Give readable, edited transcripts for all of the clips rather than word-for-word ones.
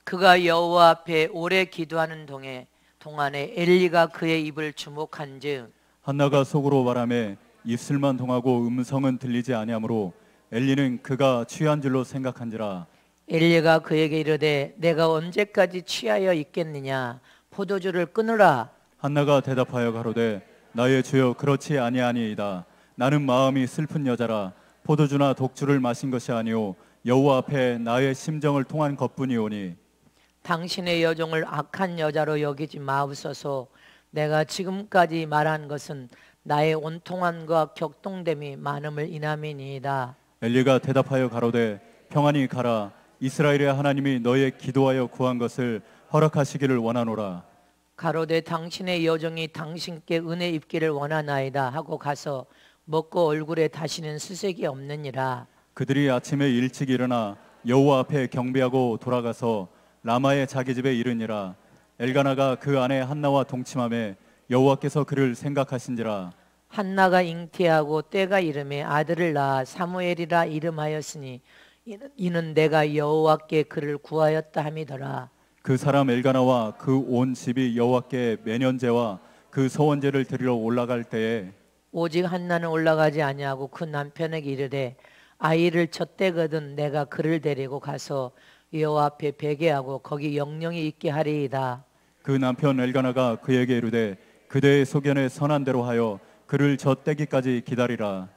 그가 여호와 앞에 오래 기도하는 동안에 엘리가 그의 입을 주목한즉 한나가 속으로 말하매 입술만 동하고 음성은 들리지 아니하므로 엘리는 그가 취한 줄로 생각한지라. 엘리가 그에게 이르되 내가 언제까지 취하여 있겠느냐 포도주를 끊으라. 한나가 대답하여 가로되 나의 주여 그렇지 아니하니이다. 나는 마음이 슬픈 여자라. 포도주나 독주를 마신 것이 아니오 여호와 앞에 나의 심정을 통한 것뿐이오니 당신의 여종을 악한 여자로 여기지 마옵소서. 내가 지금까지 말한 것은 나의 온통함과 격동됨이 많음을 인함이니이다. 엘리가 대답하여 가로되 평안히 가라. 이스라엘의 하나님이 너의 기도하여 구한 것을 허락하시기를 원하노라. 가로되 당신의 여종이 당신께 은혜 입기를 원하나이다 하고 가서 먹고 얼굴에 다시는 수색이 없느니라. 그들이 아침에 일찍 일어나 여호와 앞에 경배하고 돌아가서 라마의 자기 집에 이르니라. 엘가나가 그 아내 한나와 동침하매 여호와께서 그를 생각하신지라. 한나가 잉태하고 때가 이름에 아들을 낳아 사무엘이라 이름하였으니 이는 내가 여호와께 그를 구하였다 함이더라. 그 사람 엘가나와 그 온 집이 여호와께 매년제와 그 소원제를 드리러 올라갈 때에 오직 한나는 올라가지 아니하고 그 남편에게 이르되 아이를 젖대거든 내가 그를 데리고 가서 여호와 앞에 베개하고 거기 영영이 있게 하리이다. 그 남편 엘가나가 그에게 이르되 그대의 소견에 선한 대로 하여 그를 젖대기까지 기다리라.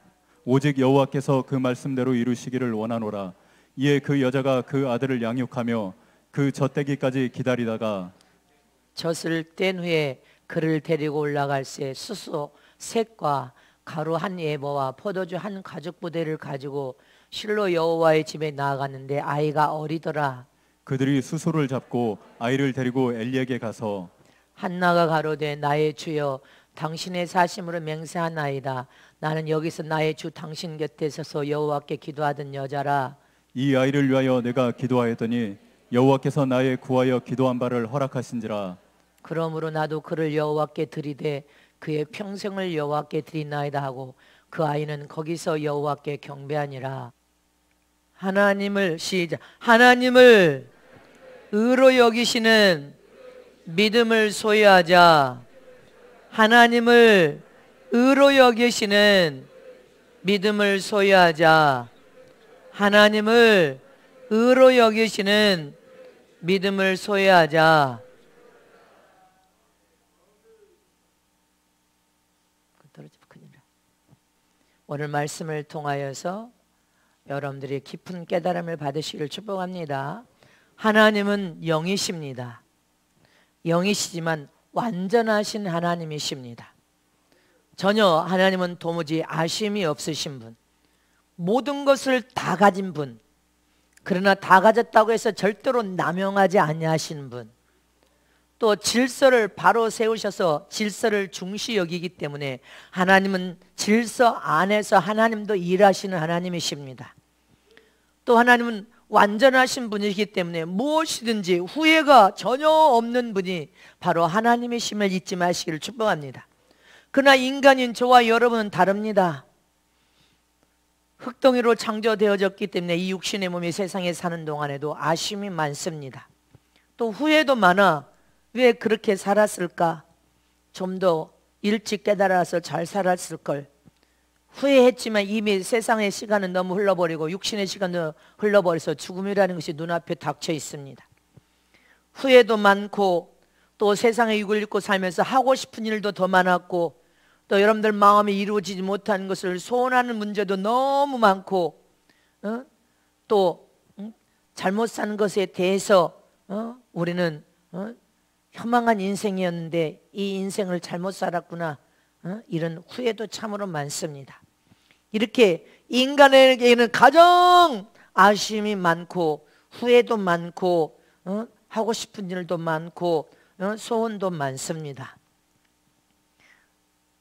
오직 여호와께서 그 말씀대로 이루시기를 원하노라. 이에 그 여자가 그 아들을 양육하며 그 젖대기까지 기다리다가 젖을 뗀 후에 그를 데리고 올라갈새 수소 셋과 가루 한 예보와 포도주 한 가죽 부대를 가지고 실로 여호와의 집에 나아갔는데 아이가 어리더라. 그들이 수소를 잡고 아이를 데리고 엘리에게 가서 한나가 가로되 나의 주여 당신의 사심으로 맹세하나이다. 나는 여기서 나의 주 당신 곁에 서서 여호와께 기도하던 여자라. 이 아이를 위하여 내가 기도하였더니 여호와께서 나의 구하여 기도한 바를 허락하신지라. 그러므로 나도 그를 여호와께 드리되 그의 평생을 여호와께 드리나이다 하고 그 아이는 거기서 여호와께 경배하니라. 하나님을 시작. 하나님을 의로 여기시는 믿음을 소유하자. 하나님을 의로 여기시는 믿음을 소유하자. 하나님을 의로 여기시는 믿음을 소유하자. 오늘 말씀을 통하여서 여러분들이 깊은 깨달음을 받으시기를 축복합니다. 하나님은 영이십니다. 영이시지만 완전하신 하나님이십니다. 전혀 하나님은 도무지 아쉬움이 없으신 분, 모든 것을 다 가진 분, 그러나 다 가졌다고 해서 절대로 남용하지 아니하시는 분, 또 질서를 바로 세우셔서 질서를 중시 여기기 때문에 하나님은 질서 안에서 하나님도 일하시는 하나님이십니다. 또 하나님은 완전하신 분이기 때문에 무엇이든지 후회가 전혀 없는 분이 바로 하나님이심을 잊지 마시기를 축복합니다. 그러나 인간인 저와 여러분은 다릅니다. 흙덩이로 창조되어졌기 때문에 이 육신의 몸이 세상에 사는 동안에도 아쉬움이 많습니다. 또 후회도 많아. 왜 그렇게 살았을까? 좀 더 일찍 깨달아서 잘 살았을 걸. 후회했지만 이미 세상의 시간은 너무 흘러버리고 육신의 시간도 흘러버려서 죽음이라는 것이 눈앞에 닥쳐 있습니다. 후회도 많고 또 세상의 육을 입고 살면서 하고 싶은 일도 더 많았고 또 여러분들 마음이 이루어지지 못하는 것을 소원하는 문제도 너무 많고 또 잘못 산 것에 대해서 우리는 현망한 인생이었는데 이 인생을 잘못 살았구나, 이런 후회도 참으로 많습니다. 이렇게 인간에게는 가장 아쉬움이 많고 후회도 많고 하고 싶은 일도 많고 소원도 많습니다.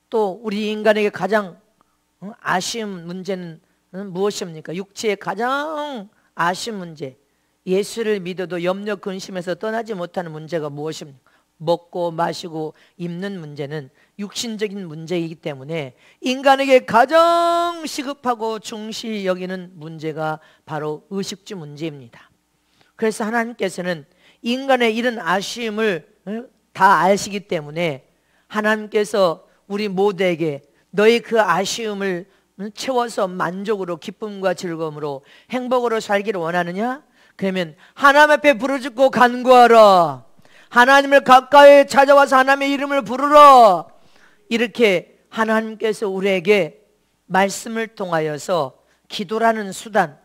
또 우리 인간에게 가장 아쉬운 문제는 무엇입니까? 육체의 가장 아쉬운 문제, 예수를 믿어도 염려 근심에서 떠나지 못하는 문제가 무엇입니까? 먹고 마시고 입는 문제는 육신적인 문제이기 때문에 인간에게 가장 시급하고 중시 여기는 문제가 바로 의식주 문제입니다. 그래서 하나님께서는 인간의 이런 아쉬움을 다 아시기 때문에 하나님께서 우리 모두에게 너희 그 아쉬움을 채워서 만족으로 기쁨과 즐거움으로 행복으로 살기를 원하느냐? 그러면 하나님 앞에 부르짖고 간구하라. 하나님을 가까이 찾아와서 하나님의 이름을 부르라. 이렇게 하나님께서 우리에게 말씀을 통하여서 기도라는 수단,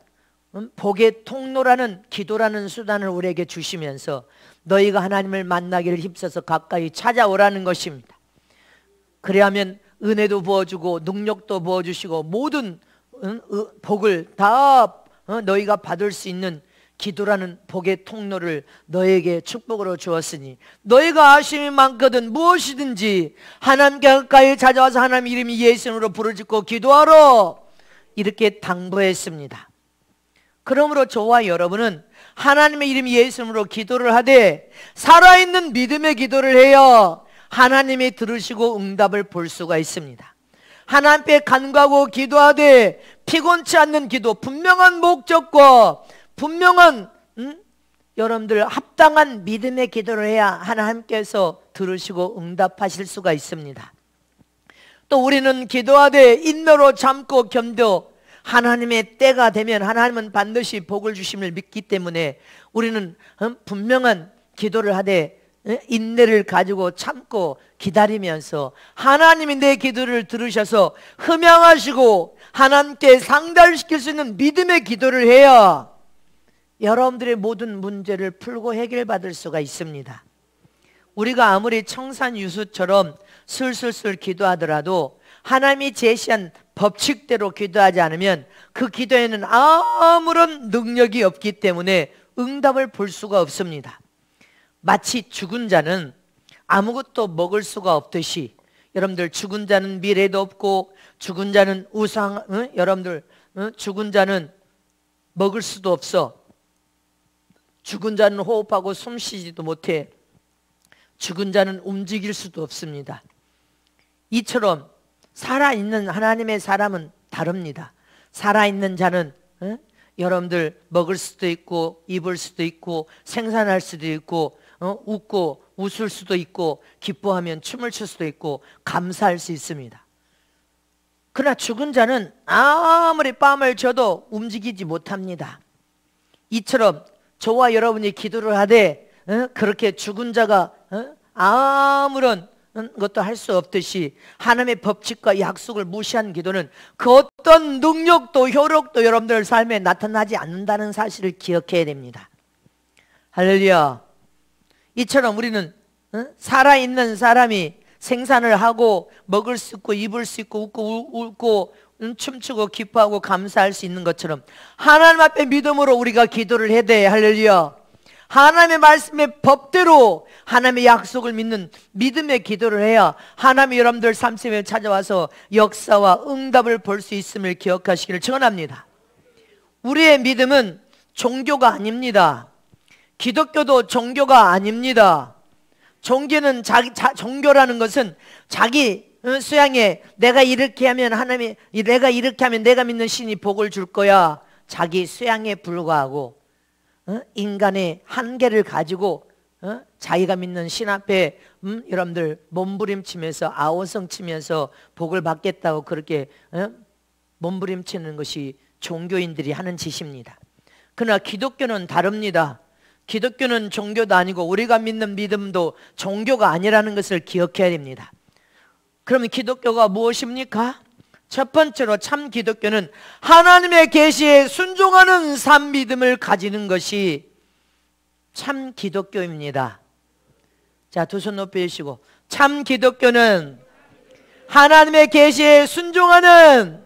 복의 통로라는 기도라는 수단을 우리에게 주시면서 너희가 하나님을 만나기를 힘써서 가까이 찾아오라는 것입니다. 그래야면 은혜도 부어주고 능력도 부어주시고 모든 복을 다 너희가 받을 수 있는 기도라는 복의 통로를 너에게 축복으로 주었으니 너희가 아쉬움이 많거든 무엇이든지 하나님께 가까이 찾아와서 하나님 이름이 예수님으로 부르짖고 기도하라 이렇게 당부했습니다. 그러므로 저와 여러분은 하나님의 이름이 예수님으로 기도를 하되 살아있는 믿음의 기도를 해야 하나님이 들으시고 응답을 볼 수가 있습니다. 하나님께 간구하고 기도하되 피곤치 않는 기도, 분명한 목적과 분명한 여러분들 합당한 믿음의 기도를 해야 하나님께서 들으시고 응답하실 수가 있습니다. 또 우리는 기도하되 인내로 참고 견뎌 하나님의 때가 되면 하나님은 반드시 복을 주심을 믿기 때문에 우리는 분명한 기도를 하되 인내를 가지고 참고 기다리면서 하나님이 내 기도를 들으셔서 흠양하시고 하나님께 상달시킬 수 있는 믿음의 기도를 해야 여러분들의 모든 문제를 풀고 해결받을 수가 있습니다. 우리가 아무리 청산유수처럼 술술술 기도하더라도 하나님이 제시한 법칙대로 기도하지 않으면 그 기도에는 아무런 능력이 없기 때문에 응답을 볼 수가 없습니다. 마치 죽은 자는 아무것도 먹을 수가 없듯이 여러분들 죽은 자는 미래도 없고 죽은 자는 우상, 여러분들 죽은 자는 먹을 수도 없어. 죽은 자는 호흡하고 숨 쉬지도 못해. 죽은 자는 움직일 수도 없습니다. 이처럼 살아있는 하나님의 사람은 다릅니다. 살아있는 자는 여러분들 먹을 수도 있고 입을 수도 있고 생산할 수도 있고 웃고 웃을 수도 있고 기뻐하면 춤을 출 수도 있고 감사할 수 있습니다. 그러나 죽은 자는 아무리 뺨을 줘도 움직이지 못합니다. 이처럼 저와 여러분이 기도를 하되 그렇게 죽은 자가 아무런 것도 할 수 없듯이 하나님의 법칙과 약속을 무시한 기도는 그 어떤 능력도 효력도 여러분들 삶에 나타나지 않는다는 사실을 기억해야 됩니다. 할렐루야. 이처럼 우리는 살아있는 사람이 생산을 하고 먹을 수 있고 입을 수 있고 웃고 춤추고 기뻐하고 감사할 수 있는 것처럼 하나님 앞에 믿음으로 우리가 기도를 해야 돼. 할렐루야. 하나님의 말씀의 법대로 하나님의 약속을 믿는 믿음의 기도를 해야 하나님이 여러분들 삶 속에 찾아와서 역사와 응답을 볼 수 있음을 기억하시기를 축원합니다. 우리의 믿음은 종교가 아닙니다. 기독교도 종교가 아닙니다. 종교라는 것은 자기 수양에 내가 이렇게 하면 하나님이 내가 이렇게 하면 내가 믿는 신이 복을 줄 거야. 자기 수양에 불과하고 인간의 한계를 가지고 자기가 믿는 신 앞에 여러분들 몸부림치면서 아우성치면서 복을 받겠다고 그렇게 몸부림치는 것이 종교인들이 하는 짓입니다. 그러나 기독교는 다릅니다. 기독교는 종교도 아니고 우리가 믿는 믿음도 종교가 아니라는 것을 기억해야 됩니다. 그러면 기독교가 무엇입니까? 첫 번째로 참 기독교는 하나님의 계시에 순종하는 삶 믿음을 가지는 것이 참 기독교입니다. 자, 두 손 높이 주시고 참 기독교는 하나님의 계시에 순종하는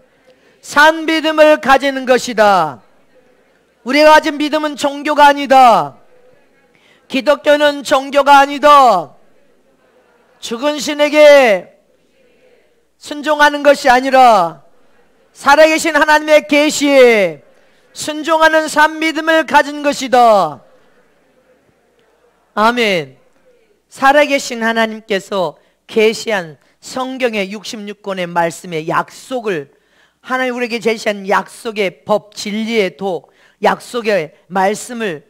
삶 믿음을 가지는 것이다. 우리가 가진 믿음은 종교가 아니다. 기독교는 종교가 아니다. 죽은 신에게 순종하는 것이 아니라 살아계신 하나님의 계시에 순종하는 삶 믿음을 가진 것이다. 아멘. 살아계신 하나님께서 계시한 성경의 66권의 말씀의 약속을 하나님 우리에게 제시한 약속의 법 진리의 도 약속의 말씀을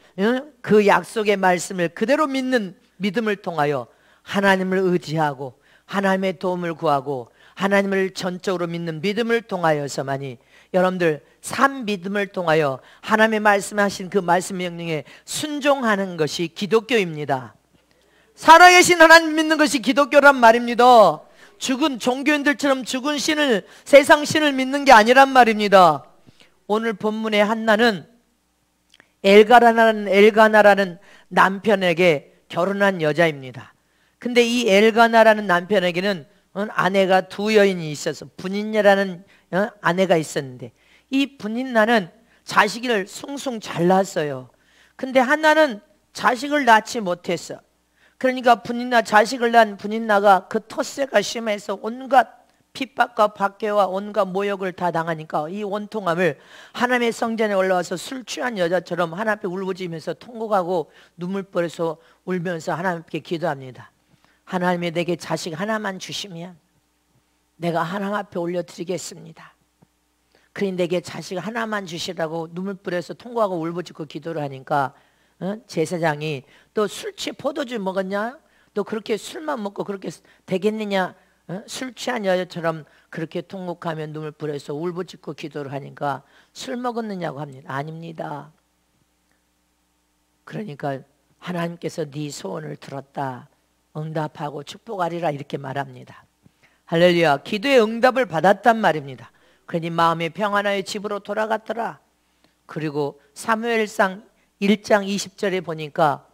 그 약속의 말씀을 그대로 믿는 믿음을 통하여 하나님을 의지하고 하나님의 도움을 구하고 하나님을 전적으로 믿는 믿음을 통하여서만이 여러분들 산 믿음을 통하여 하나님의 말씀하신 그 말씀 명령에 순종하는 것이 기독교입니다. 살아계신 하나님 믿는 것이 기독교란 말입니다. 죽은 종교인들처럼 죽은 신을, 세상 신을 믿는 게 아니란 말입니다. 오늘 본문의 한나는 엘가나라는 남편에게 결혼한 여자입니다. 근데 이 엘가나라는 남편에게는 아내가 두 여인이 있어서 분인녀라는 아내가 있었는데, 이 분인나는 자식을 숭숭 잘 낳았어요. 근데 한나는 자식을 낳지 못했어. 그러니까 자식을 낳은 분인나가 그 텃세가 심해서 온갖 핍박과 박해와 온갖 모욕을 다 당하니까 이 원통함을 하나님의 성전에 올라와서 술 취한 여자처럼 하나님 앞에 울부짖으면서 통곡하고 눈물버려서 울면서 하나님께 기도합니다. 하나님이 내게 자식 하나만 주시면 내가 하나님 앞에 올려드리겠습니다. 그러니 내게 자식 하나만 주시라고 눈물버려서 통곡하고 울부짖고 기도를 하니까 제사장이 또 술 취해 포도주 먹었냐? 너 그렇게 술만 먹고 그렇게 되겠느냐? 술 취한 여자처럼 그렇게 통곡하며 눈물 뿌려서 울부짖고 기도를 하니까 술 먹었느냐고 합니다. 아닙니다. 그러니까 하나님께서 네 소원을 들었다, 응답하고 축복하리라 이렇게 말합니다. 할렐루야. 기도의 응답을 받았단 말입니다. 그러니 마음이 평안하여 집으로 돌아갔더라. 그리고 사무엘상 1장 20절에 보니까,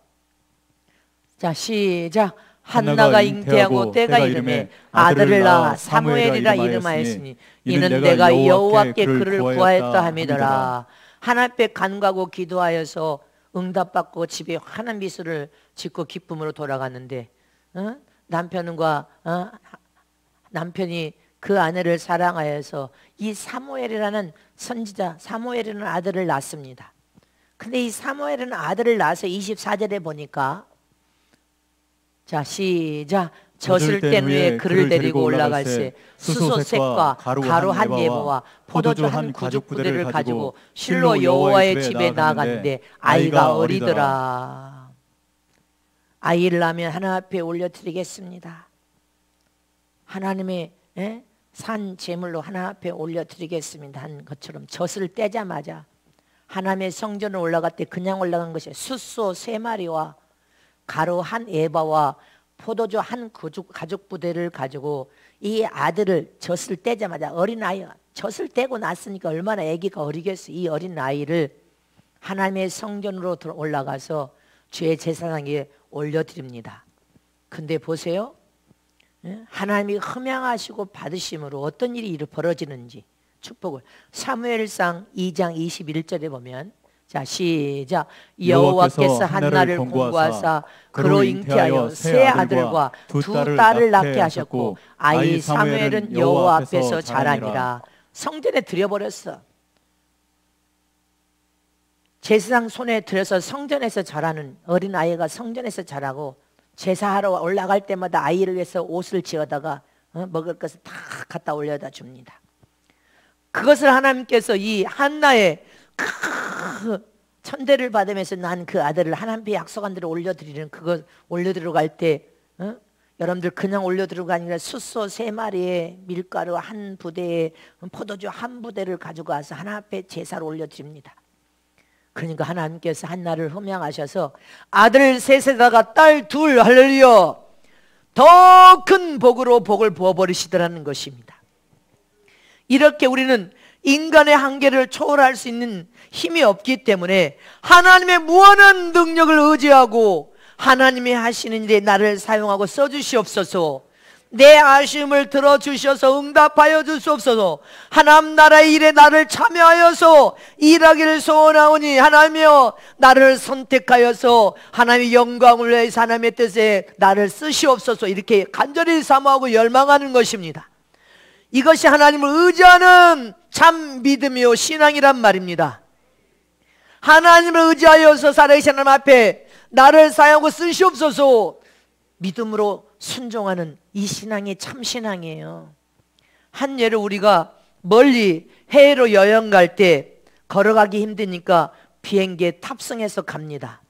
자 시작. 한나가 잉태하고 때가 이름에 아들을 낳아 사무엘이라 이름하였으니 이는 내가 여호와께 그를 구하였다 함이더라. 하나님께 간구하고 기도하여서 응답받고 집에 환한 미소를 짓고 기쁨으로 돌아갔는데, 남편이 그 아내를 사랑하여서 이 사무엘이라는 선지자, 사무엘이라는 아들을 낳습니다. 근데 이 사무엘은 아들을 낳아서 24절에 보니까, 자 시작. 젖을 뗀 후에 그를 데리고 올라갈새 수소색과 가루 한 예보와 포도주 한 구죽 부대를 가지고 실로 여호와의 집에 나아갔는데 아이가 어리더라. 아이를 낳으면 하나님 앞에 올려드리겠습니다. 하나님의 산 제물로 하나님 앞에 올려드리겠습니다 한 것처럼 젖을 떼자마자 하나님의 성전을 올라갈 때 그냥 올라간 것이 숫소 3마리와 가루 한 에바와 포도주 한 가죽 부대를 가지고 이 아들을 젖을 떼자마자, 어린아이가 젖을 떼고 났으니까 얼마나 아기가 어리겠어. 이 어린아이를 하나님의 성전으로 올라가서 주의 제사장에 올려드립니다. 근데 보세요, 하나님이 흠양하시고 받으심으로 어떤 일이 벌어지는지 축복을. 사무엘상 2장 21절에 보면, 자 시작. 여호와께서 한나를 공고하사 그로 잉태하여 세 아들과 두 딸을 낳게 하셨고 아이 사무엘은 여호와 앞에서 자라니라. 성전에 들여버렸어. 제사장 손에 들여서 성전에서 자라는 어린아이가 성전에서 자라고, 제사하러 올라갈 때마다 아이를 위해서 옷을 지어다가 먹을 것을 다 갖다 올려다 줍니다. 그것을 하나님께서 이 한나의 천대를 받으면서 난 그 아들을 하나님께 약속한 대로 올려드리는, 그거 올려드리러 갈 때 여러분들 그냥 올려드리고 가 아니라 숫소 3마리에 밀가루 한 부대에 포도주 한 부대를 가지고 와서 하나님 앞에 제사를 올려드립니다. 그러니까 하나님께서 한나를 흠양하셔서 아들 셋에다가 딸 둘, 할렐루야, 더 큰 복으로 복을 부어버리시더라는 것입니다. 이렇게 우리는 인간의 한계를 초월할 수 있는 힘이 없기 때문에 하나님의 무한한 능력을 의지하고 하나님이 하시는 일에 나를 사용하고 써주시옵소서. 내 아쉬움을 들어주셔서 응답하여 주시옵소서. 하나님 나라의 일에 나를 참여하여서 일하기를 소원하오니 하나님이여 나를 선택하여서 하나님의 영광을 위해서 하나님의 뜻에 나를 쓰시옵소서. 이렇게 간절히 사모하고 열망하는 것입니다. 이것이 하나님을 의지하는 참 믿음이요 신앙이란 말입니다. 하나님을 의지하여서 살아계신 하나님 앞에 나를 사용하고 쓰시옵소서. 믿음으로 순종하는 이 신앙이 참 신앙이에요. 한 예를, 우리가 멀리 해외로 여행 갈 때 걸어가기 힘드니까 비행기에 탑승해서 갑니다.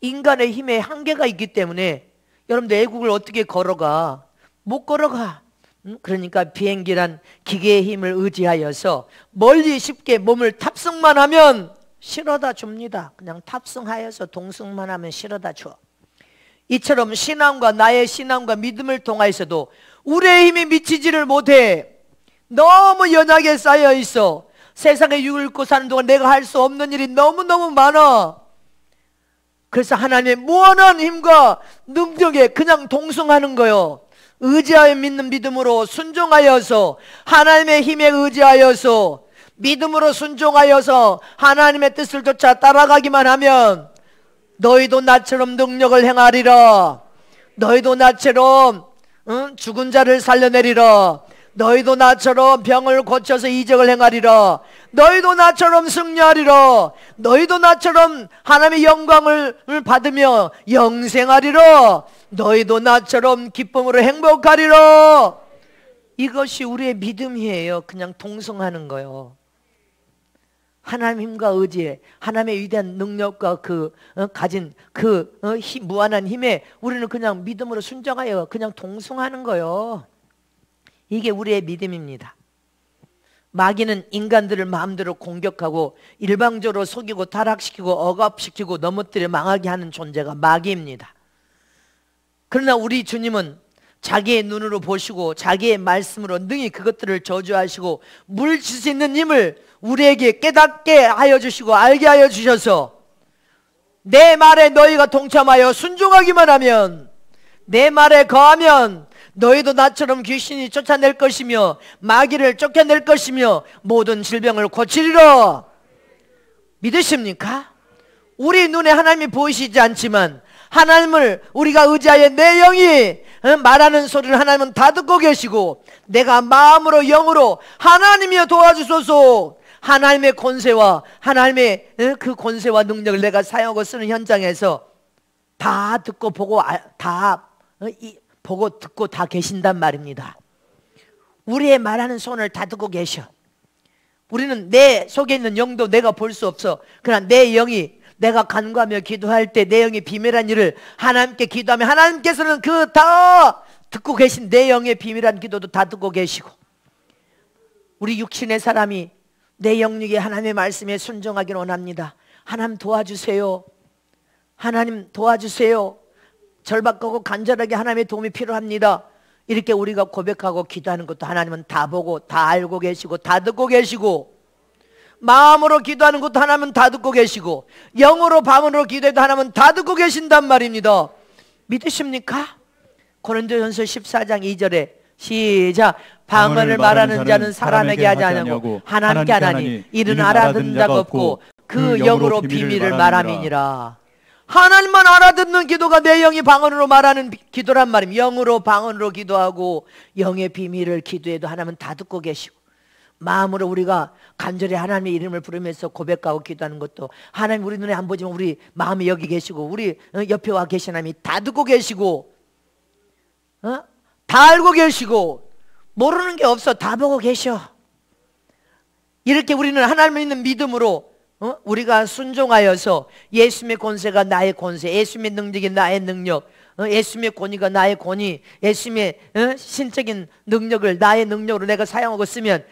인간의 힘에 한계가 있기 때문에 여러분들 외국을 어떻게 걸어가? 못 걸어가. 그러니까 비행기란 기계의 힘을 의지하여서 멀리 쉽게 몸을 탑승만 하면 실어다 줍니다. 그냥 탑승하여서 동승만 하면 실어다 줘. 이처럼 신앙과 나의 신앙과 믿음을 통하여서도 우리의 힘이 미치지를 못해. 너무 연약에 쌓여 있어. 세상에 육을 입고 사는 동안 내가 할 수 없는 일이 너무너무 많아. 그래서 하나님의 무한한 힘과 능력에 그냥 동승하는 거요. 의지하여 믿는 믿음으로 순종하여서 하나님의 힘에 의지하여서 믿음으로 순종하여서 하나님의 뜻을 쫓아 따라가기만 하면 너희도 나처럼 능력을 행하리라. 너희도 나처럼 죽은 자를 살려내리라. 너희도 나처럼 병을 고쳐서 이적을 행하리라. 너희도 나처럼 승리하리라. 너희도 나처럼 하나님의 영광을 받으며 영생하리라. 너희도 나처럼 기쁨으로 행복하리라. 이것이 우리의 믿음이에요. 그냥 동성하는 거요. 하나님 힘과 의지에 하나님의 위대한 능력과 가진 무한한 힘에 우리는 그냥 믿음으로 순종하여 그냥 동성하는 거요. 이게 우리의 믿음입니다. 마귀는 인간들을 마음대로 공격하고 일방적으로 속이고 타락시키고 억압시키고 넘어뜨려 망하게 하는 존재가 마귀입니다. 그러나 우리 주님은 자기의 눈으로 보시고 자기의 말씀으로 능히 그것들을 저주하시고 물리칠 수 있는 힘을 우리에게 깨닫게 하여 주시고 알게 하여 주셔서 내 말에 너희가 동참하여 순종하기만 하면, 내 말에 거하면 너희도 나처럼 귀신이 쫓아낼 것이며 마귀를 쫓겨낼 것이며 모든 질병을 고치리라. 믿으십니까? 우리 눈에 하나님이 보이시지 않지만 하나님을 우리가 의지하여 내 영이 말하는 소리를 하나님은 다 듣고 계시고, 내가 마음으로 영으로 하나님이여 도와주소서, 하나님의 권세와 하나님의 그 권세와 능력을 내가 사용하고 쓰는 현장에서 다 듣고 보고 보고 듣고 다 계신단 말입니다. 우리의 말하는 손을 다 듣고 계셔. 우리는 내 속에 있는 영도 내가 볼 수 없어. 그러나 내 영이, 내가 간구하며 기도할 때 내 영의 비밀한 일을 하나님께 기도하면 하나님께서는 그 다 듣고 계신 내 영의 비밀한 기도도 다 듣고 계시고, 우리 육신의 사람이 내 영육에 하나님의 말씀에 순종하기를 원합니다. 하나님 도와주세요. 하나님 도와주세요. 절박하고 간절하게 하나님의 도움이 필요합니다. 이렇게 우리가 고백하고 기도하는 것도 하나님은 다 보고 다 알고 계시고 다 듣고 계시고, 마음으로 기도하는 것도 하나님은 다 듣고 계시고, 영으로 방언으로 기도해도 하나님은 다 듣고 계신단 말입니다. 믿으십니까? 고린도전서 14장 2절에 시작. 방언을 말하는 자는 사람에게 하지 아니하고 하나님께 하나니 이는 알아듣는 자가 없고 그 영으로 비밀을 말함이니라. 하나님만 알아듣는 기도가 내 영이 방언으로 말하는 기도란 말입니다. 영으로 방언으로 기도하고 영의 비밀을 기도해도 하나님은 다 듣고 계시고, 마음으로 우리가 간절히 하나님의 이름을 부르면서 고백하고 기도하는 것도 하나님 우리 눈에 안 보지만 우리 마음에 여기 계시고, 우리 옆에 와 계신 하나님이 다 듣고 계시고, 다 알고 계시고, 모르는 게 없어. 다 보고 계셔. 이렇게 우리는 하나님을 믿는 믿음으로 우리가 순종하여서 예수님의 권세가 나의 권세, 예수님의 능력이 나의 능력, 예수님의 권위가 나의 권위, 예수님의 신적인 능력을 나의 능력으로 내가 사용하고 쓰면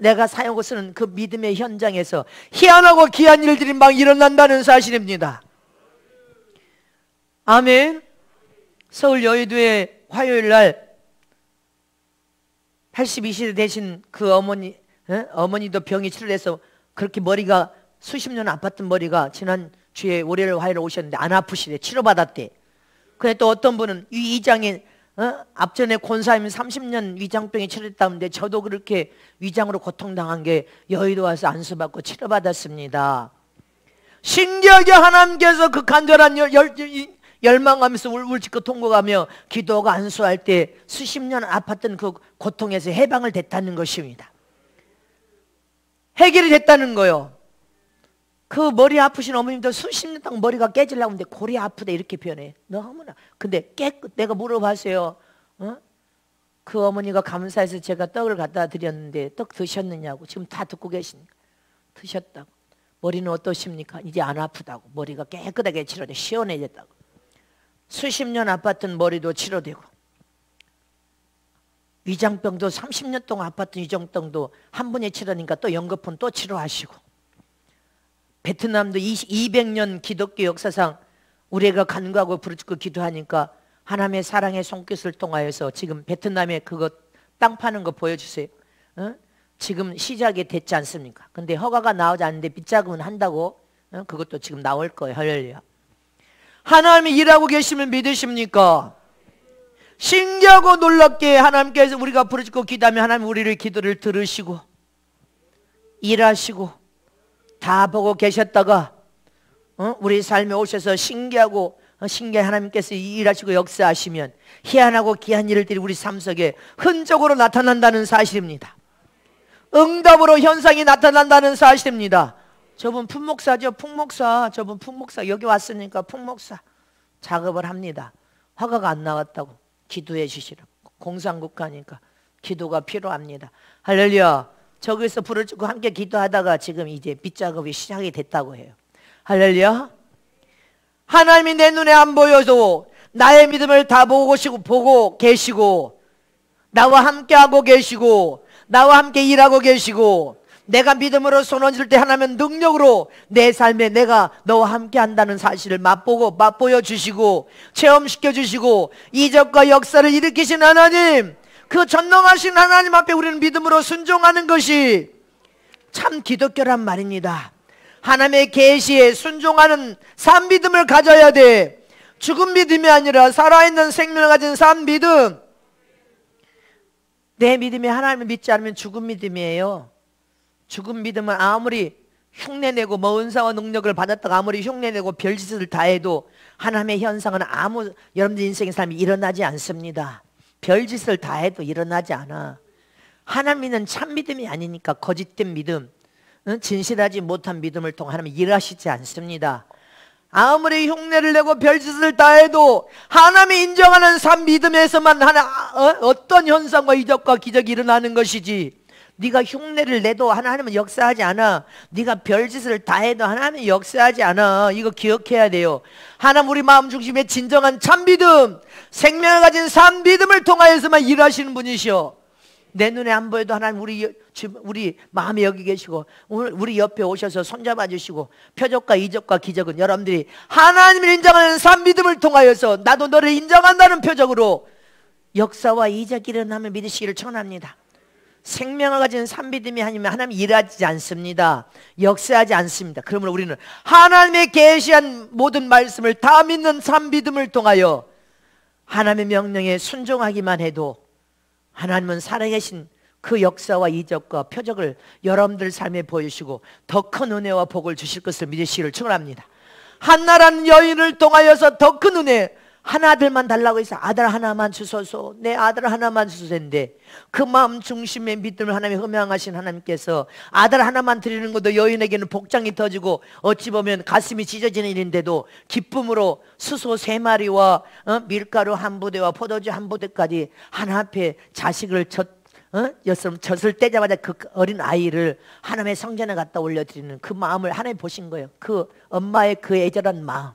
내가 사용하고 쓰는 그 믿음의 현장에서 희한하고 귀한 일들이 막 일어난다는 사실입니다. 아멘. 서울 여의도에 화요일 날 82세대 되신 그 어머니도 병이 치료돼서 그렇게 머리가 수십 년 아팠던 머리가 지난 주에 월요일 화요일 오셨는데 안 아프시대. 치료받았대. 근데 또 어떤 분은 위장에 앞전에 권사님이 30년 위장병이 치료됐다는데 저도 그렇게 위장으로 고통당한 게 여의도 와서 안수받고 치료받았습니다. 신기하게 하나님께서 그 간절한 열망하면서 울울짓고 통곡하며 기도가 안수할 때 수십 년 아팠던 그 고통에서 해방을 됐다는 것입니다. 해결이 됐다는 거요. 그 머리 아프신 어머님도 수십 년 동안 머리가 깨지려고 하는데 골이 아프다 이렇게 표현해. 너무나. 근데 내가 물어봤어요. 그 어머니가 감사해서 제가 떡을 갖다 드렸는데 떡 드셨느냐고. 지금 다 듣고 계시니까. 드셨다고. 머리는 어떠십니까? 이제 안 아프다고. 머리가 깨끗하게 치료돼 시원해졌다고. 수십 년 아팠던 머리도 치료되고, 위장병도 30년 동안 아팠던 위장병도 한 번에 치료하니까 또 연거푸는 또 치료하시고, 베트남도 200년 기독교 역사상 우리가 간구하고 부르짖고 기도하니까 하나님의 사랑의 손끝을 통하여서 지금 베트남에 그거 땅 파는 거 보여주세요. 지금 시작이 됐지 않습니까? 근데 허가가 나오지 않는데 빚자금은 한다고. 그것도 지금 나올 거예요. 할렐루야. 하나님이 일하고 계시면 믿으십니까? 신기하고 놀랍게 하나님께서 우리가 부르짖고 기도하면 하나님 우리를 기도를 들으시고 일하시고 다 보고 계셨다가 우리 삶에 오셔서 신기하고 신기한 하나님께서 일하시고 역사하시면 희한하고 귀한 일들이 우리 삶 속에 흔적으로 나타난다는 사실입니다. 응답으로 현상이 나타난다는 사실입니다. 저분 풍목사죠. 풍목사. 저분 풍목사. 여기 왔으니까 풍목사 작업을 합니다. 허가가 안 나왔다고 기도해 주시라고. 공산국가니까 기도가 필요합니다. 할렐루야. 저기서 부르짖고 함께 기도하다가 지금 이제 빚작업이 시작이 됐다고 해요. 할렐루야. 하나님이 내 눈에 안 보여도 나의 믿음을 다 보고 계시고, 나와 함께 하고 계시고, 나와 함께 일하고 계시고, 내가 믿음으로 손을 때 하나님은 능력으로 내 삶에 내가 너와 함께 한다는 사실을 맛보여 주시고 체험시켜 주시고 이적과 역사를 일으키신 하나님, 그 전능하신 하나님 앞에 우리는 믿음으로 순종하는 것이 참 기독교란 말입니다. 하나님의 계시에 순종하는 산 믿음을 가져야 돼. 죽은 믿음이 아니라 살아있는 생명을 가진 산 믿음. 내 믿음이 하나님을 믿지 않으면 죽은 믿음이에요. 죽은 믿음은 아무리 흉내내고 뭐 은사와 능력을 받았다가 아무리 흉내내고 별짓을 다 해도 하나님의 현상은 여러분들 인생의 삶이 일어나지 않습니다. 별짓을 다 해도 일어나지 않아. 하나님 믿는 참 믿음이 아니니까 거짓된 믿음, 진실하지 못한 믿음을 통해 하나님이 일하시지 않습니다. 아무리 흉내를 내고 별짓을 다 해도 하나님이 인정하는 산 믿음에서만 어떤 현상과 이적과 기적이 일어나는 것이지, 네가 흉내를 내도 하나님은 역사하지 않아. 네가 별짓을 다 해도 하나님은 역사하지 않아. 이거 기억해야 돼요. 하나님 우리 마음 중심에 진정한 참 믿음, 생명을 가진 산 믿음을 통하여서만 일하시는 분이시오. 내 눈에 안 보여도 하나님 우리 마음에 여기 계시고 오늘 우리 옆에 오셔서 손잡아 주시고 표적과 이적과 기적은 여러분들이 하나님을 인정하는 산 믿음을 통하여서 나도 너를 인정한다는 표적으로 역사와 이적이 일어나면 믿으시기를 축원합니다. 생명을 가진 산 믿음이 아니면 하나님이 일하지 않습니다. 역사하지 않습니다. 그러면 우리는 하나님의 계시한 모든 말씀을 다 믿는 산 믿음을 통하여 하나님의 명령에 순종하기만 해도 하나님은 살아계신 그 역사와 이적과 표적을 여러분들 삶에 보여주시고 더 큰 은혜와 복을 주실 것을 믿으시기를 축원합니다. 한나라는 여인을 통하여서 더 큰 은혜, 한 아들만 달라고 해서 아들 하나만 주소서, 내 아들 하나만 주소서인데 그 마음 중심의 믿음을 하나님이 흠양하신 하나님께서 아들 하나만 드리는 것도 여인에게는 복장이 터지고 어찌 보면 가슴이 찢어지는 일인데도 기쁨으로 수소 3마리와 밀가루 한 부대와 포도주 한 부대까지 하나 앞에 자식을 젖을 떼자마자 그 어린 아이를 하나님의 성전에 갖다 올려드리는 그 마음을 하나님 보신 거예요. 그 엄마의 그 애절한 마음.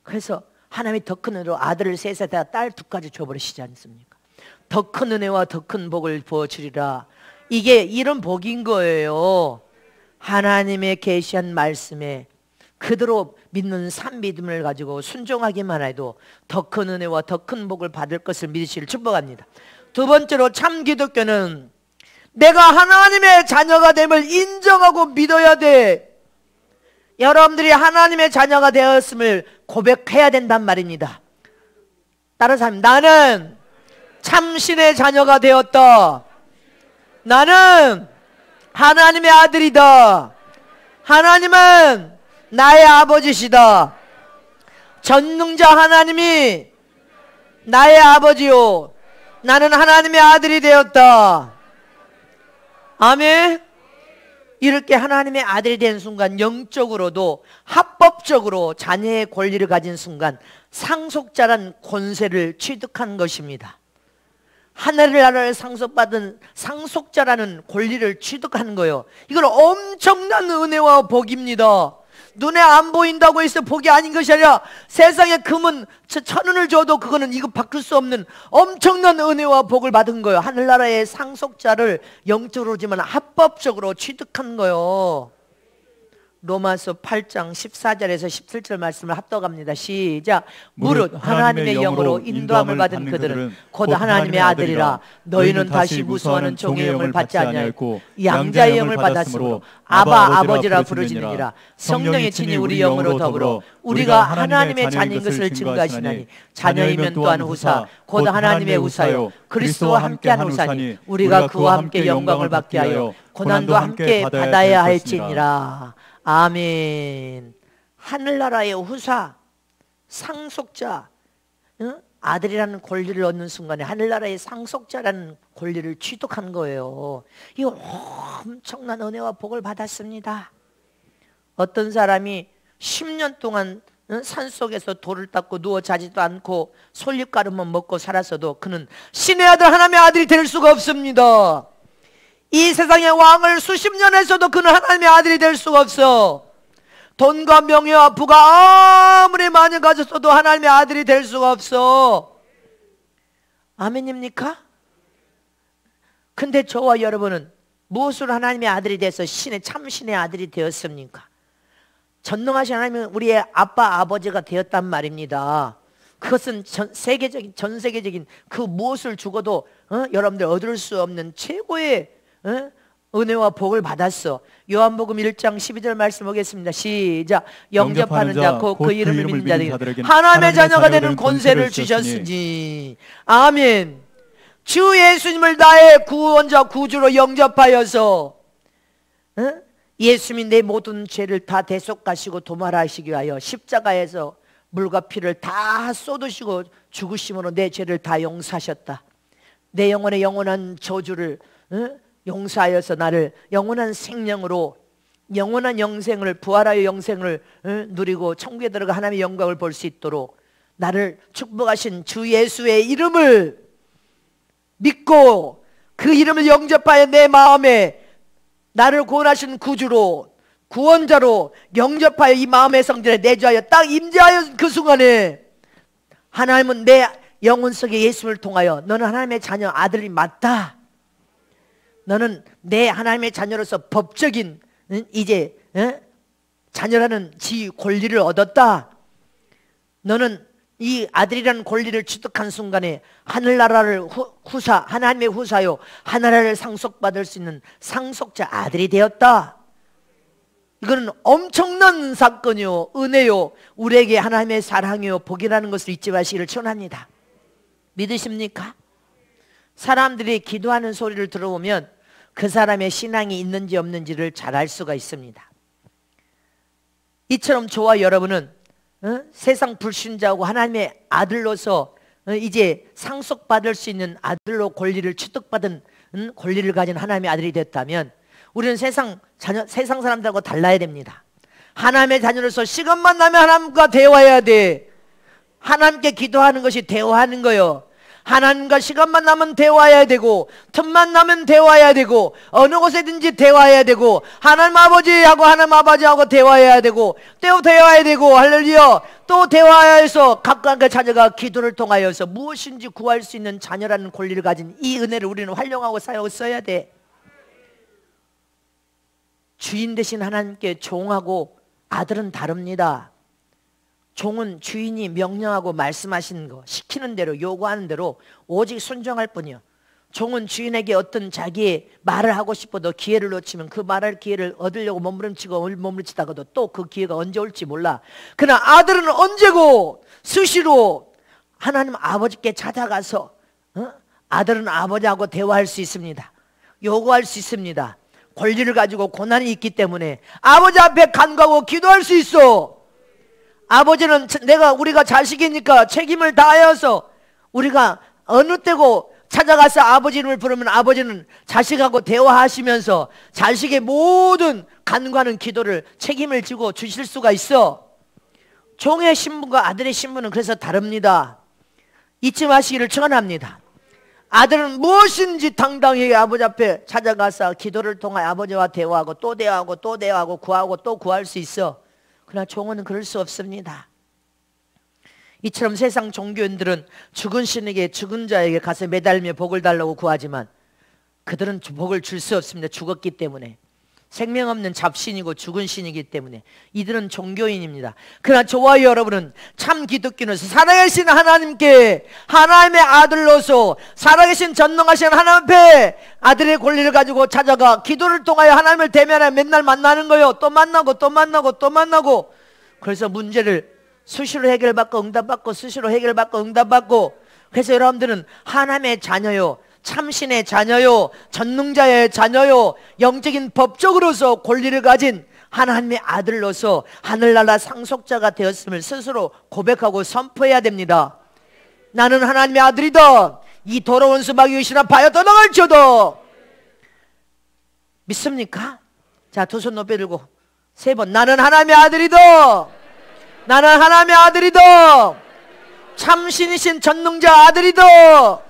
그래서 하나님이 더 큰 은혜로 아들을 3세다 딸 2까지 줘버리시지 않습니까? 더 큰 은혜와 더 큰 복을 부어주리라. 이게 이런 복인 거예요. 하나님의 계시한 말씀에 그대로 믿는 산 믿음을 가지고 순종하기만 해도 더 큰 은혜와 더 큰 복을 받을 것을 믿으시기를 축복합니다. 두 번째로 참 기독교는 내가 하나님의 자녀가 됨을 인정하고 믿어야 돼. 여러분들이 하나님의 자녀가 되었음을 고백해야 된단 말입니다. 다른 사람, 나는 참신의 자녀가 되었다. 나는 하나님의 아들이다. 하나님은 나의 아버지시다. 전능자 하나님이 나의 아버지요, 나는 하나님의 아들이 되었다. 아멘. 이렇게 하나님의 아들이 된 순간 영적으로도 합법적으로 자녀의 권리를 가진 순간 상속자란 권세를 취득한 것입니다. 하늘나라를 상속받은 상속자라는 권리를 취득하는 거예요. 이건 엄청난 은혜와 복입니다. 눈에 안 보인다고 해서 복이 아닌 것이 아니라 세상에 금은 1,000원을 줘도 그거는 이거 바꿀 수 없는 엄청난 은혜와 복을 받은 거예요. 하늘나라의 상속자를 영적으로지만 합법적으로 취득한 거예요. 로마서 8장 14절에서 17절 말씀을 합독합니다. 시작. 무릇 하나님의 영으로 인도함을 받은 그들은 곧 하나님의 아들이라. 너희는 다시 무수하는 종의 영을 받지 아니하였고 양자의 영을 받았으므로 아바 아버지라 부르짖느니라. 성령이 친히 우리 영으로 더불어 우리가 하나님의 자녀인 것을 증거하시나니 자녀이면 또한 후사 곧 하나님의 후사요 그리스도와 함께한 후사니 우리가 그와 함께 영광을 받게 하여 고난도 함께 받아야 할지니라. 아멘. 하늘나라의 후사, 상속자, 아들이라는 권리를 얻는 순간에 하늘나라의 상속자라는 권리를 취득한 거예요. 이거 엄청난 은혜와 복을 받았습니다. 어떤 사람이 10년 동안 산속에서 돌을 닦고 누워 자지도 않고 솔잎가루만 먹고 살았어도 그는 신의 아들 하나님의 아들이 될 수가 없습니다. 이 세상의 왕을 수십 년 했어도 그는 하나님의 아들이 될 수가 없어. 돈과 명예와 부가 아무리 많이 가졌어도 하나님의 아들이 될 수가 없어. 아멘입니까? 근데 저와 여러분은 무엇으로 하나님의 아들이 돼서 참신의 아들이 되었습니까? 전능하신 하나님은 우리의 아빠 아버지가 되었단 말입니다. 그것은 전 세계적인 그 무엇을 주고도 여러분들 얻을 수 없는 최고의 은혜와 복을 받았어. 요한복음 1장 12절 말씀 보겠습니다. 시작. 영접하는 자 곧 그 이름을 믿는 자들에게 하나님의 자녀가 되는 권세를 주셨으니. 아멘. 주 예수님을 나의 구원자 구주로 영접하여서 예수님이 내 모든 죄를 다 대속하시고 도말하시기 위하여 십자가에서 물과 피를 다 쏟으시고 죽으심으로 내 죄를 다 용서하셨다. 내 영혼의 영원한 저주를 용서하여서 나를 영원한 생명으로 영원한 영생을 부활하여 영생을 누리고 천국에 들어가 하나님의 영광을 볼 수 있도록 나를 축복하신 주 예수의 이름을 믿고 그 이름을 영접하여 내 마음에 나를 구원하신 구주로 구원자로 영접하여 이 마음의 성전에 내주하여 딱 임재하여 그 순간에 하나님은 내 영혼 속에 예수를 통하여 너는 하나님의 자녀 아들이 맞다. 너는 내 하나님의 자녀로서 법적인 이제 자녀라는 지위 권리를 얻었다. 너는 이 아들이라는 권리를 취득한 순간에 하늘나라를 하나님의 후사요 하늘나라를 상속받을 수 있는 상속자 아들이 되었다. 이거는 엄청난 사건이요 은혜요 우리에게 하나님의 사랑이요 복이라는 것을 잊지 마시기를 축원합니다. 믿으십니까? 사람들이 기도하는 소리를 들어보면 그 사람의 신앙이 있는지 없는지를 잘 알 수가 있습니다. 이처럼 저와 여러분은 세상 불신자하고 하나님의 아들로서 이제 상속받을 수 있는 아들로 권리를 취득받은 권리를 가진 하나님의 아들이 됐다면 우리는 세상 사람들하고 달라야 됩니다. 하나님의 자녀로서 시간만 나면 하나님과 대화해야 돼. 하나님께 기도하는 것이 대화하는 거예요. 하나님과 시간만 나면 대화해야 되고 틈만 나면 대화해야 되고 어느 곳에든지 대화해야 되고 하나님 아버지하고 하나님 아버지하고 대화해야 되고 또 대화해야 되고 할렐루야 또 대화해서 각각의 자녀가 기도를 통하여서 무엇인지 구할 수 있는 자녀라는 권리를 가진 이 은혜를 우리는 활용하고 사용하고 써야 돼. 주인 되신 하나님께 종하고 아들은 다릅니다. 종은 주인이 명령하고 말씀하시는 거 시키는 대로 요구하는 대로 오직 순종할 뿐이요. 종은 주인에게 어떤 자기의 말을 하고 싶어도 기회를 놓치면 그 말할 기회를 얻으려고 몸부림치다가도 또 그 기회가 언제 올지 몰라. 그러나 아들은 언제고 수시로 하나님 아버지께 찾아가서 아들은 아버지하고 대화할 수 있습니다. 요구할 수 있습니다. 권리를 가지고 고난이 있기 때문에 아버지 앞에 간구하고 기도할 수 있어. 아버지는 우리가 자식이니까 책임을 다하여서 우리가 어느 때고 찾아가서 아버지 이름을 부르면 아버지는 자식하고 대화하시면서 자식의 모든 간구하는 기도를 책임을 지고 주실 수가 있어. 종의 신분과 아들의 신분은 그래서 다릅니다. 잊지 마시기를 축원합니다. 아들은 무엇인지 당당히 아버지 앞에 찾아가서 기도를 통하여 아버지와 대화하고 또 대화하고 또 대화하고 구하고 또 구할 수 있어. 그러나 종은 그럴 수 없습니다. 이처럼 세상 종교인들은 죽은 신에게, 죽은 자에게 가서 매달며 복을 달라고 구하지만 그들은 복을 줄 수 없습니다. 죽었기 때문에. 생명 없는 잡신이고 죽은 신이기 때문에. 이들은 종교인입니다. 그러나 저와 여러분은 참 기독교는 살아계신 하나님께 하나님의 아들로서 살아계신 전능하신 하나님 앞에 아들의 권리를 가지고 찾아가 기도를 통하여 하나님을 대면하여 맨날 만나는 거예요. 또 만나고 또 만나고 또 만나고. 그래서 문제를 수시로 해결받고 응답받고 수시로 해결받고 응답받고. 그래서 여러분들은 하나님의 자녀요, 참신의 자녀요, 전능자의 자녀요, 영적인 법적으로서 권리를 가진 하나님의 아들로서 하늘나라 상속자가 되었음을 스스로 고백하고 선포해야 됩니다. 나는 하나님의 아들이다. 이 더러운 수박이 의시나 파여 떠나갈지어다. 믿습니까? 자, 두 손 높이 들고 세 번. 나는 하나님의 아들이다. 나는 하나님의 아들이다. 참신이신 전능자 아들이다.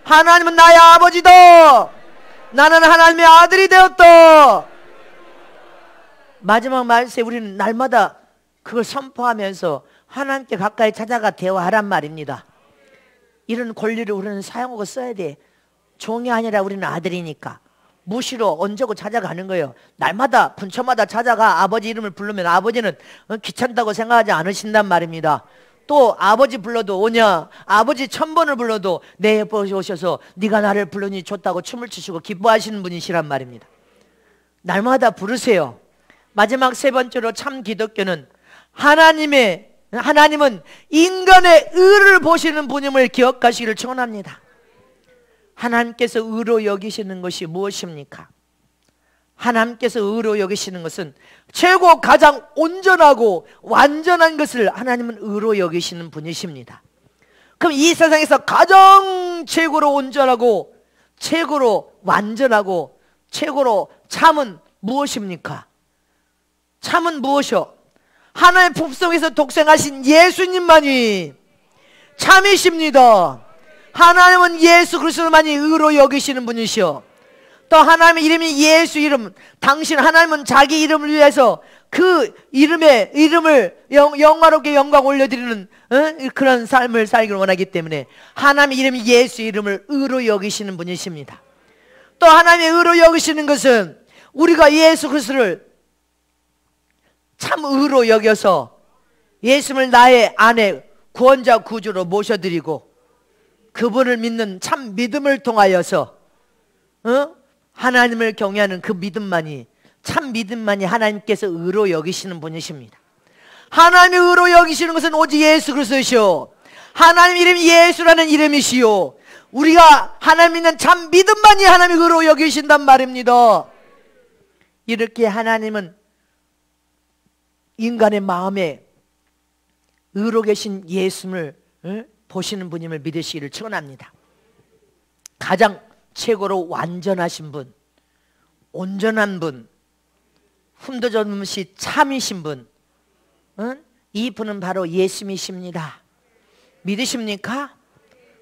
하나님은 나의 아버지다. 나는 하나님의 아들이 되었다. 마지막 말씀에 우리는 날마다 그걸 선포하면서 하나님께 가까이 찾아가 대화하란 말입니다. 이런 권리를 우리는 사용하고 써야 돼. 종이 아니라 우리는 아들이니까. 무시로 언제고 찾아가는 거예요. 날마다 분초마다 찾아가 아버지 이름을 부르면 아버지는 귀찮다고 생각하지 않으신단 말입니다. 또 아버지 불러도 오냐, 아버지 1000번을 불러도 내 옆에 오셔서 네가 나를 부르니 좋다고 춤을 추시고 기뻐하시는 분이시란 말입니다. 날마다 부르세요. 마지막 세 번째로 참 기독교는 하나님은 인간의 의를 보시는 분임을 기억하시기를 축원합니다. 하나님께서 의로 여기시는 것이 무엇입니까? 하나님께서 의로 여기시는 것은 최고 가장 온전하고 완전한 것을 하나님은 의로 여기시는 분이십니다. 그럼 이 세상에서 가장 최고로 온전하고 최고로 완전하고 최고로 참은 무엇입니까? 참은 무엇이요? 하나의 품속에서 독생하신 예수님만이 참이십니다. 하나님은 예수 그리스도만이 의로 여기시는 분이시오. 또 하나님의 이름이 예수 이름, 당신 하나님은 자기 이름을 위해서 그 이름을 영화롭게 영광 올려드리는 그런 삶을 살기를 원하기 때문에 하나님의 이름이 예수 이름을 의로 여기시는 분이십니다. 또 하나님의 의로 여기시는 것은 우리가 예수 그리스도를 참 의로 여겨서 예수님을 나의 아내 구원자 구주로 모셔드리고 그분을 믿는 참 믿음을 통하여서 하나님을 경외하는 그 믿음만이, 참 믿음만이 하나님께서 의로 여기시는 분이십니다. 하나님의 의로 여기시는 것은 오직 예수 그리스도시오. 하나님 이름이 예수라는 이름이시오. 우리가 하나님 믿는 참 믿음만이 하나님의 의로 여기신단 말입니다. 이렇게 하나님은 인간의 마음에 의로 계신 예수를 보시는 분임을 믿으시기를 축원합니다. 가장 최고로 완전하신 분, 온전한 분, 흠도 없이 참이신 분, 이 분은 바로 예수님이십니다. 믿으십니까?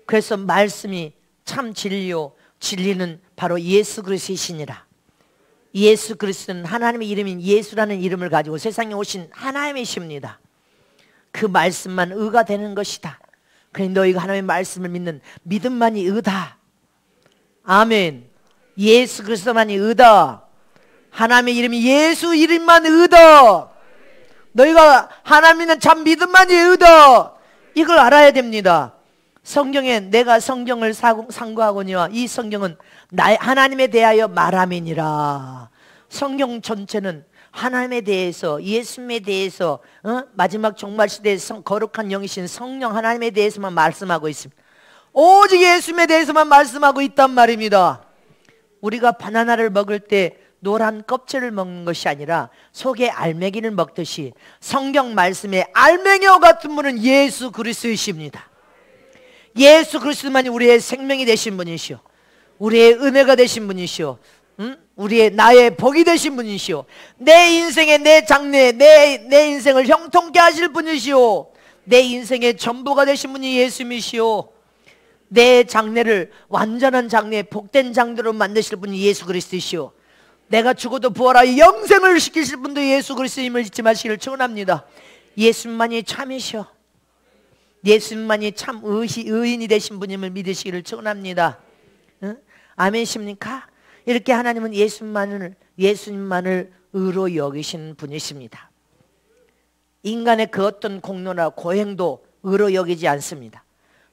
그래서 말씀이 참 진리요, 진리는 바로 예수 그리스도이시니라. 예수 그리스도는 하나님의 이름인 예수라는 이름을 가지고 세상에 오신 하나님이십니다. 그 말씀만 의가 되는 것이다. 그러니 너희가 하나님의 말씀을 믿는 믿음만이 의다. 아멘. 예수 그리스도만이 의다. 하나님의 이름이 예수 이름만 의다. 너희가 하나님 믿는 참 믿음만이 의다. 이걸 알아야 됩니다. 성경에 내가 성경을 상고하거니와 이 성경은 하나님에 대하여 말함이니라. 성경 전체는 하나님에 대해서, 예수님에 대해서, 마지막 종말 시대의 거룩한 영이신 성령 하나님에 대해서만 말씀하고 있습니다. 오직 예수님에 대해서만 말씀하고 있단 말입니다. 우리가 바나나를 먹을 때 노란 껍질을 먹는 것이 아니라 속에 알맹이를 먹듯이 성경 말씀에 알맹이와 같은 분은 예수 그리스도이십니다. 예수 그리스도만이 우리의 생명이 되신 분이시오. 우리의 은혜가 되신 분이시오. 우리의 나의 복이 되신 분이시오. 내 인생의 내 장래, 내 인생을 형통케 하실 분이시오. 내 인생의 전부가 되신 분이 예수님이시오. 내 장래를 완전한 장래, 복된 장래로 만드실 분이 예수 그리스도시오. 내가 죽어도 부활하여 영생을 시키실 분도 예수 그리스도임을 잊지 마시기를 축원합니다. 예수님만이 참이시오. 예수님만이 참 의인이 되신 분임을 믿으시기를 축원합니다. 응? 아멘이십니까? 이렇게 하나님은 예수님만을 의로 여기신 분이십니다. 인간의 그 어떤 공로나 고행도 의로 여기지 않습니다.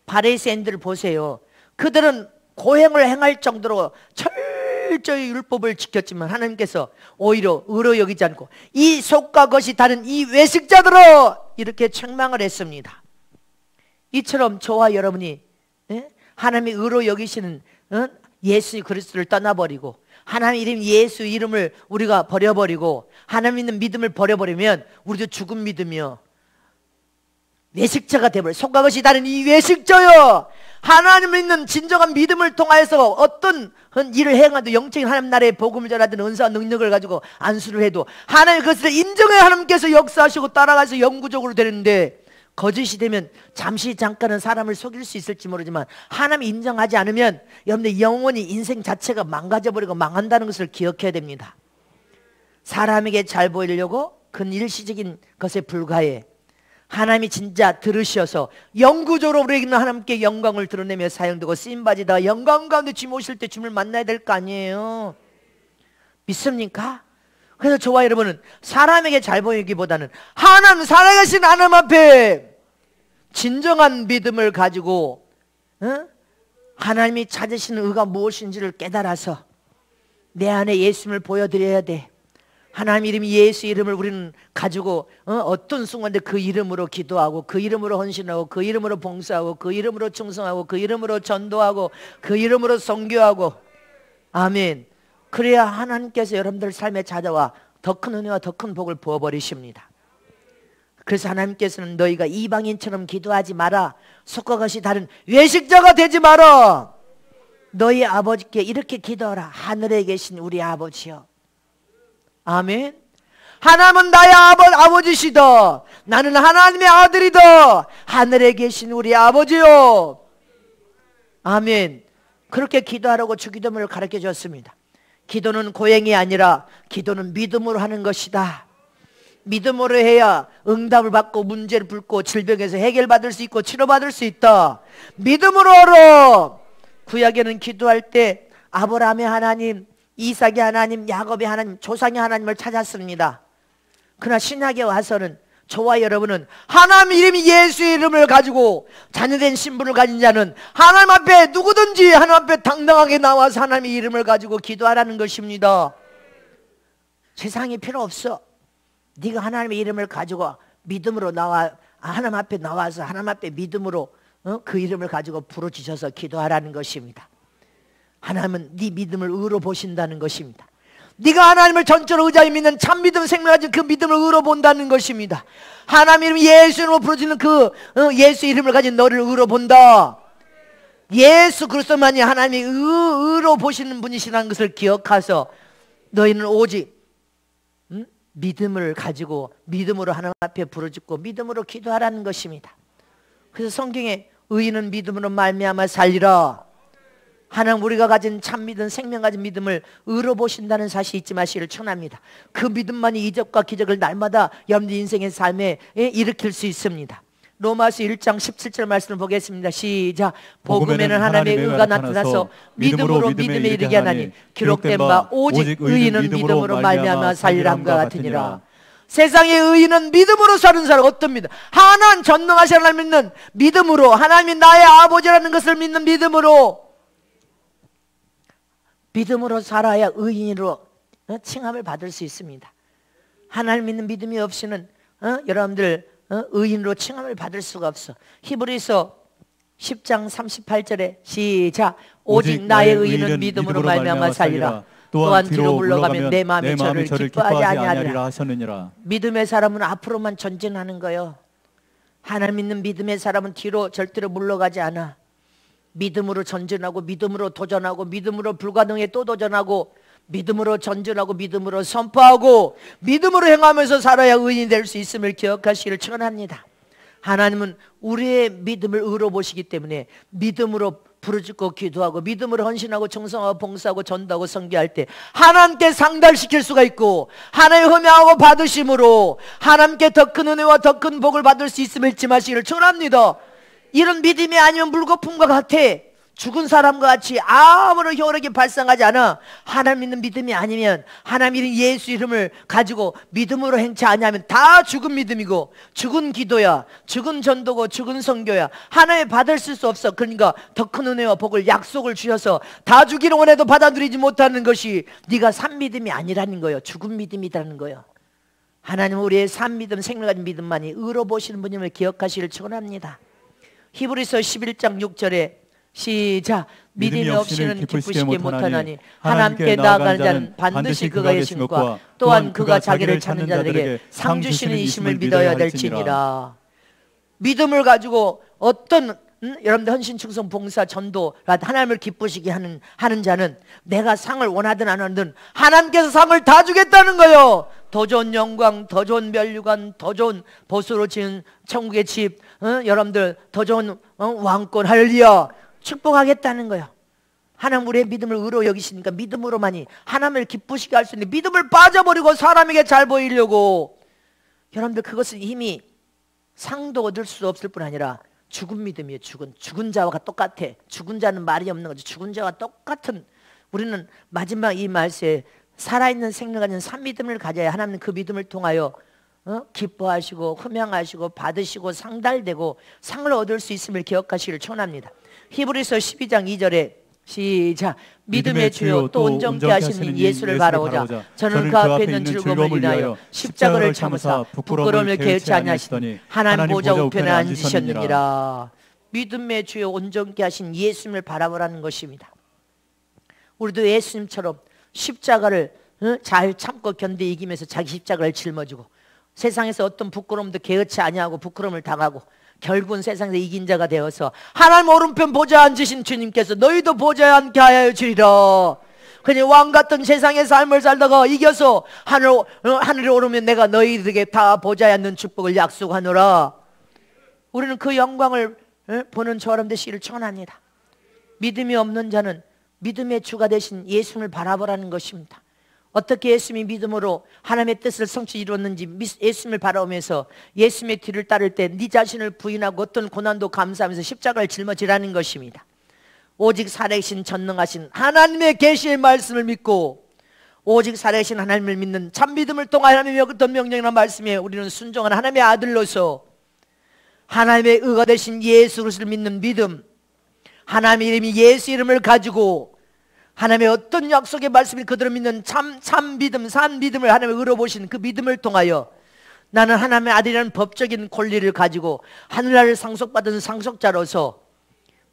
바리새인들 보세요. 그들은 고행을 행할 정도로 철저히 율법을 지켰지만 하나님께서 오히려 의로 여기지 않고 이 속과 겉이 다른 이 외식자들로 이렇게 책망을 했습니다. 이처럼 저와 여러분이 하나님이 의로 여기시는 예수 그리스도를 떠나버리고 하나님 이름 예수 이름을 우리가 버려버리고 하나님 있는 믿음을 버려버리면 우리도 죽은 믿음이요, 외식자가 되버려. 속과 겉이 다른 이 외식자요, 하나님을 믿는 진정한 믿음을 통하여서 어떤 일을 행하도 영적인 하나님 나라의 복음을 전하든 은사와 능력을 가지고 안수를 해도 하나님 그것을 인정해 하나님께서 역사하시고 따라가서 영구적으로 되는데, 거짓이 되면 잠시 잠깐은 사람을 속일 수 있을지 모르지만 하나님이 인정하지 않으면 여러분들 영원히 인생 자체가 망가져버리고 망한다는 것을 기억해야 됩니다. 사람에게 잘 보이려고 그 일시적인 것에 불과해 하나님이 진짜 들으셔서 영구적으로 우리에게는 하나님께 영광을 드러내며 사용되고 쓰임받이다가 영광 가운데 주님 오실 때 주님을 만나야 될 거 아니에요. 믿습니까? 그래서 저와 여러분은 사람에게 잘 보이기보다는 하나님 살아계신 하나님 앞에 진정한 믿음을 가지고 하나님이 찾으시는 의가 무엇인지를 깨달아서 내 안에 예수님을 보여드려야 돼. 하나님 이름이 예수 이름을 우리는 가지고 어떤 순간에 그 이름으로 기도하고 그 이름으로 헌신하고 그 이름으로 봉사하고 그 이름으로 충성하고 그 이름으로 전도하고 그 이름으로 선교하고, 아멘. 그래야 하나님께서 여러분들 삶에 찾아와 더 큰 은혜와 더 큰 복을 부어버리십니다. 그래서 하나님께서는 너희가 이방인처럼 기도하지 마라, 속과 겉이 다른 외식자가 되지 마라. 너희 아버지께 이렇게 기도하라. 하늘에 계신 우리 아버지여. 아멘. 하나님은 나의 아버지시다. 나는 하나님의 아들이다. 하늘에 계신 우리 아버지요. 아멘. 그렇게 기도하라고 주기도문을 가르쳐 줬습니다. 기도는 고행이 아니라 기도는 믿음으로 하는 것이다. 믿음으로 해야 응답을 받고 문제를 풀고 질병에서 해결받을 수 있고 치료받을 수 있다. 믿음으로 하라. 구약에는 기도할 때 아브라함의 하나님, 이삭의 하나님, 야곱의 하나님, 조상의 하나님을 찾았습니다. 그러나 신약에 와서는 저와 여러분은 하나님 이름이 예수의 이름을 가지고 자녀된 신분을 가진 자는 하나님 앞에 누구든지 하나님 앞에 당당하게 나와서 하나님의 이름을 가지고 기도하라는 것입니다. 세상이 필요 없어. 네가 하나님의 이름을 가지고 믿음으로 하나님 앞에 나와서 하나님 앞에 믿음으로 그 이름을 가지고 부르짖어서 기도하라는 것입니다. 하나님은 네 믿음을 의로 보신다는 것입니다. 네가 하나님을 전적으로 의자에 믿는 참 믿음 생명하신 그 믿음을 의로 본다는 것입니다. 하나님 이름 예수 이름으로 부르짖는 그 예수 이름을 가진 너를 의로 본다. 예수 그리스도만이 하나님이 의로 보시는 분이시라는 것을 기억해서 너희는 오직 믿음을 가지고 믿음으로 하나님 앞에 부르짖고 믿음으로 기도하라는 것입니다. 그래서 성경에 의인은 믿음으로 말미암아 살리라. 하나님 우리가 가진 참 믿음, 생명 가진 믿음을 의로 보신다는 사실 잊지 마시기를 축원합니다. 그 믿음만이 이적과 기적을 날마다 여러분들 인생의 삶에 일으킬 수 있습니다. 로마서 1장 17절 말씀을 보겠습니다. 시작. 복음에는 하나님의 의가 나타나서 믿음으로 믿음에 이르게 하나니 기록된 바 오직 의인은 믿음으로 말미암아 살리람과 같으니라. 세상의 의인은 믿음으로 사는 사람 어떻습니다? 하나님 전능하신 하나님 믿는 믿음으로, 하나님이 나의 아버지라는 것을 믿는 믿음으로 살아야 의인으로 칭함을 받을 수 있습니다. 하나님 믿는 믿음이 없이는 여러분들 의인으로 칭함을 받을 수가 없어. 히브리서 10장 38절에 시작. 오직 나의 의인은 믿음으로 말미암아 살리라. 또한 뒤로 물러가면 내 마음이 저를 기뻐하지 아니하리라 하셨느니라. 믿음의 사람은 앞으로만 전진하는 거예요. 하나님 믿는 믿음의 사람은 뒤로 절대로 물러가지 않아. 믿음으로 전진하고 믿음으로 도전하고 믿음으로 불가능에 또 도전하고 믿음으로 전진하고 믿음으로 선포하고 믿음으로 행하면서 살아야 의인이 될 수 있음을 기억하시기를 축원합니다. 하나님은 우리의 믿음을 의로 보시기 때문에 믿음으로 부르짖고 기도하고 믿음으로 헌신하고 청성하고 봉사하고 전도하고 선교할 때 하나님께 상달시킬 수가 있고, 하나님 흠양하고 받으심으로 하나님께 더 큰 은혜와 더 큰 복을 받을 수 있음을 잊지 마시기를 축원합니다. 이런 믿음이 아니면 물거품과 같아. 죽은 사람과 같이 아무런 효력이 발생하지 않아. 하나님 믿는 믿음이 아니면, 하나님 예수 이름을 가지고 믿음으로 행치 아니하면 다 죽은 믿음이고 죽은 기도야, 죽은 전도고 죽은 선교야. 하나님 받을 수 없어. 그러니까 더 큰 은혜와 복을 약속을 주셔서 다 주기를 원해도 받아들이지 못하는 것이 네가 산 믿음이 아니라는 거예요. 죽은 믿음이라는 거예요. 하나님 우리의 산 믿음, 생명 가진 믿음만이 의로 보시는 분임을 기억하시기를 축원합니다. 히브리서 11장 6절에 시작. 믿음이 없이는 기쁘시게 못하나니 하나님께 나아가는 자는 반드시 그가 계신 것과 또한 그가 자기를 찾는 자들에게 상 주시는 이심을 믿어야 될지니라. 믿음을 가지고 어떤 여러분들 헌신, 충성, 봉사, 전도 하나님을 기쁘시게 하는 자는 내가 상을 원하든 안 원하든 하나님께서 상을 다 주겠다는 거예요. 더 좋은 영광, 더 좋은 멸류관, 더 좋은 보수로 지은 천국의 집, 여러분들 더 좋은 왕권, 할렐루야, 축복하겠다는 거예요. 하나님 우리의 믿음을 의로 여기시니까 믿음으로만이 하나님을 기쁘시게 할 수 있는, 믿음을 빠져버리고 사람에게 잘 보이려고, 여러분들 그것은 이미 상도 얻을 수 없을 뿐 아니라 죽은 믿음이에요. 죽은 자와 똑같아. 죽은 자는 말이 없는 거죠. 죽은 자와 똑같은, 우리는 마지막 이 말씀에 살아있는 생명 가진 산 믿음을 가져야 하나님은 그 믿음을 통하여 기뻐하시고 흠양하시고 받으시고 상달되고 상을 얻을 수 있음을 기억하시기를 축원합니다. 히브리서 12장 2절에 시작. 믿음의 주요 또 온전케 하시는 예수를 바라보자. 저는 그 앞에 있는 즐거움을 위하여 십자가를 참으사 부끄러움을 개의치 아니하시더니 하나님 보좌 우편에 앉으셨느니라. 믿음의 주요 온전케 하신 예수님을 바라보라는 것입니다. 우리도 예수님처럼 십자가를 잘 참고 견디 이기면서 자기 십자가를 짊어지고 세상에서 어떤 부끄러움도 개의치 아니하고 부끄러움을 당하고 결국은 세상에서 이긴 자가 되어서 하나님 오른편 보좌에 앉으신 주님께서 너희도 보좌에 앉게 하여 주리라. 그냥 왕 같은 세상의 삶을 살다가 이겨서 하늘에 오르면 내가 너희들에게 다 보좌에 앉는 축복을 약속하노라. 우리는 그 영광을 보는 저람 되시기를 축원합니다. 믿음이 없는 자는 믿음의 주가 되신 예수님을 바라보라는 것입니다. 어떻게 예수님이 믿음으로 하나님의 뜻을 성취 이루었는지 예수님을 바라보면서 예수님의 뒤를 따를 때 네 자신을 부인하고 어떤 고난도 감수하면서 십자가를 짊어지라는 것입니다. 오직 살아계신 전능하신 하나님의 계시의 말씀을 믿고 오직 살아계신 하나님을 믿는 참 믿음을 통하여 하나님의 어떤 명령이나 말씀에 우리는 순종한 하나님의 아들로서 하나님의 의가 되신 예수 그리스도를 믿는 믿음, 하나님의 이름이 예수 이름을 가지고 하나님의 어떤 약속의 말씀이 그들을 믿는 참 믿음, 산 믿음을 하나님의 의로 보신 그 믿음을 통하여 나는 하나님의 아들이라는 법적인 권리를 가지고 하늘나라를 상속받은 상속자로서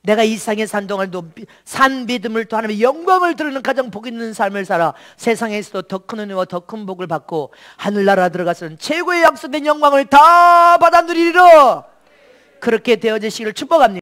내가 이 세상에 산 동안도 산 믿음을 또 하나님의 영광을 드리는 가장 복 있는 삶을 살아 세상에서도 더 큰 은혜와 더 큰 복을 받고 하늘나라 들어가서는 최고의 약속된 영광을 다 받아 누리리라. 그렇게 되어지시기를 축복합니다.